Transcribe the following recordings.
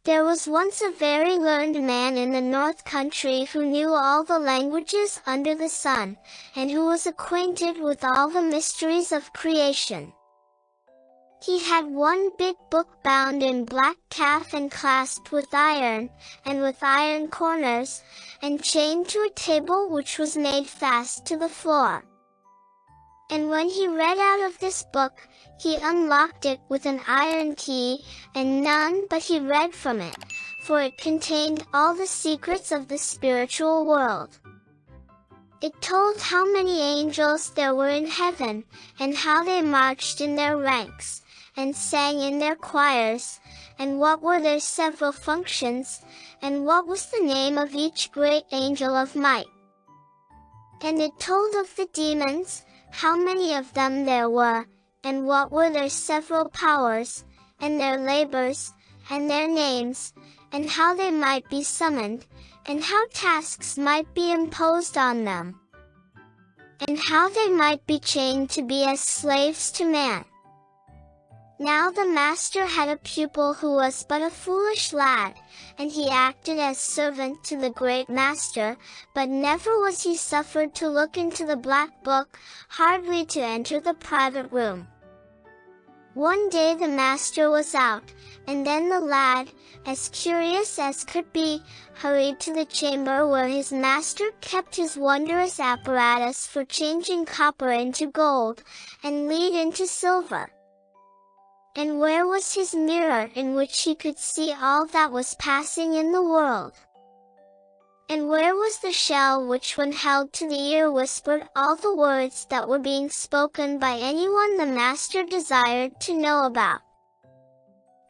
There was once a very learned man in the North Country who knew all the languages under the sun, and who was acquainted with all the mysteries of creation. He had one big book bound in black calf and clasped with iron, and with iron corners, and chained to a table which was made fast to the floor. And when he read out of this book, he unlocked it with an iron key, and none but he read from it, for it contained all the secrets of the spiritual world. It told how many angels there were in heaven, and how they marched in their ranks, and sang in their choirs, and what were their several functions, and what was the name of each great angel of might. And it told of the demons, how many of them there were, and what were their several powers, and their labors, and their names, and how they might be summoned, and how tasks might be imposed on them, and how they might be chained to be as slaves to man. Now the master had a pupil who was but a foolish lad, and he acted as servant to the great master, but never was he suffered to look into the black book, hardly to enter the private room. One day the master was out, and then the lad, as curious as could be, hurried to the chamber where his master kept his wondrous apparatus for changing copper into gold, and lead into silver. And where was his mirror in which he could see all that was passing in the world? And where was the shell which when held to the ear whispered all the words that were being spoken by anyone the master desired to know about?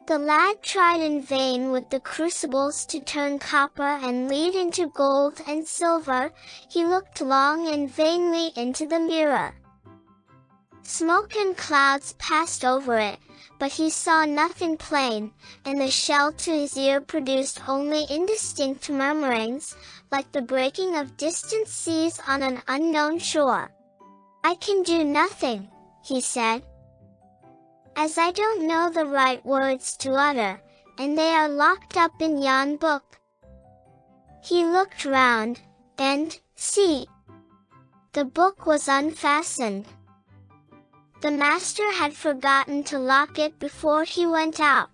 The lad tried in vain with the crucibles to turn copper and lead into gold and silver. He looked long and vainly into the mirror. Smoke and clouds passed over it, but he saw nothing plain, and the shell to his ear produced only indistinct murmurings, like the breaking of distant seas on an unknown shore. "I can do nothing," he said, "as I don't know the right words to utter, and they are locked up in yon book." He looked round, and, see! The book was unfastened. The master had forgotten to lock it before he went out.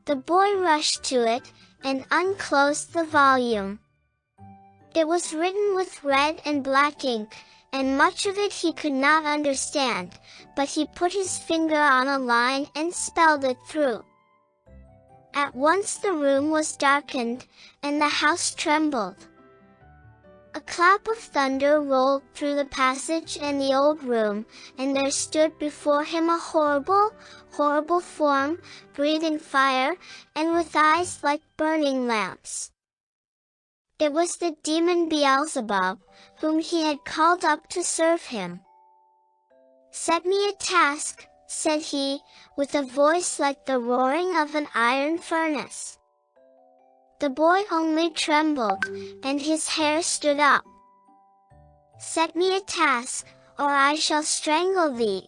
The boy rushed to it, and unclosed the volume. It was written with red and black ink, and much of it he could not understand, but he put his finger on a line and spelled it through. At once the room was darkened, and the house trembled. A clap of thunder rolled through the passage and the old room, and there stood before him a horrible, horrible form, breathing fire, and with eyes like burning lamps. It was the demon Beelzebub, whom he had called up to serve him. "Set me a task," said he, with a voice like the roaring of an iron furnace. The boy only trembled, and his hair stood up. "Set me a task, or I shall strangle thee."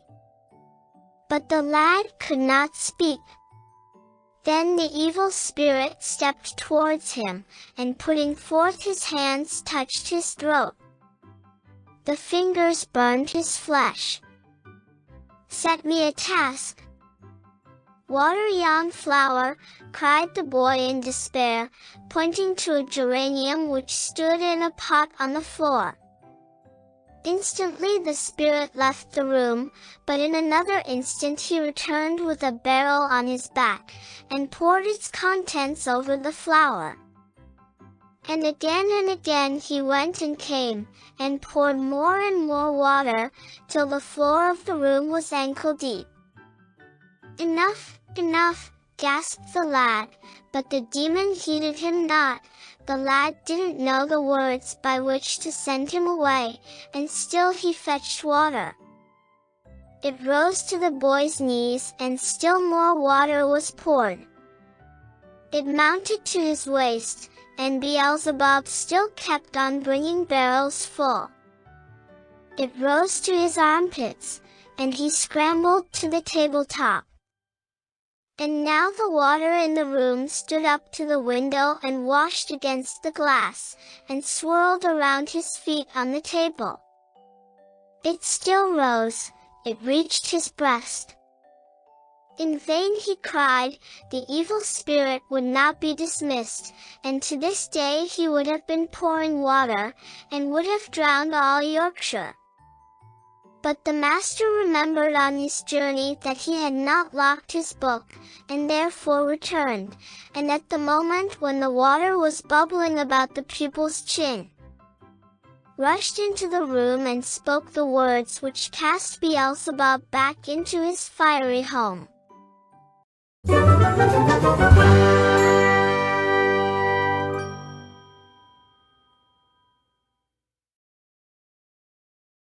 But the lad could not speak. Then the evil spirit stepped towards him, and putting forth his hands touched his throat. The fingers burned his flesh. "Set me a task." "Water yon flower," cried the boy in despair, pointing to a geranium which stood in a pot on the floor. Instantly the spirit left the room, but in another instant he returned with a barrel on his back, and poured its contents over the flower. And again he went and came, and poured more and more water, till the floor of the room was ankle deep. "Enough, enough," gasped the lad, but the demon heeded him not. The lad didn't know the words by which to send him away, and still he fetched water. It rose to the boy's knees, and still more water was poured. It mounted to his waist, and Beelzebub still kept on bringing barrels full. It rose to his armpits, and he scrambled to the tabletop. And now the water in the room stood up to the window and washed against the glass, and swirled around his feet on the table. It still rose, it reached his breast. In vain he cried, the evil spirit would not be dismissed, and to this day he would have been pouring water, and would have drowned all Yorkshire. But the master remembered on his journey that he had not locked his book, and therefore returned, and at the moment when the water was bubbling about the pupil's chin, rushed into the room and spoke the words which cast Beelzebub back into his fiery home.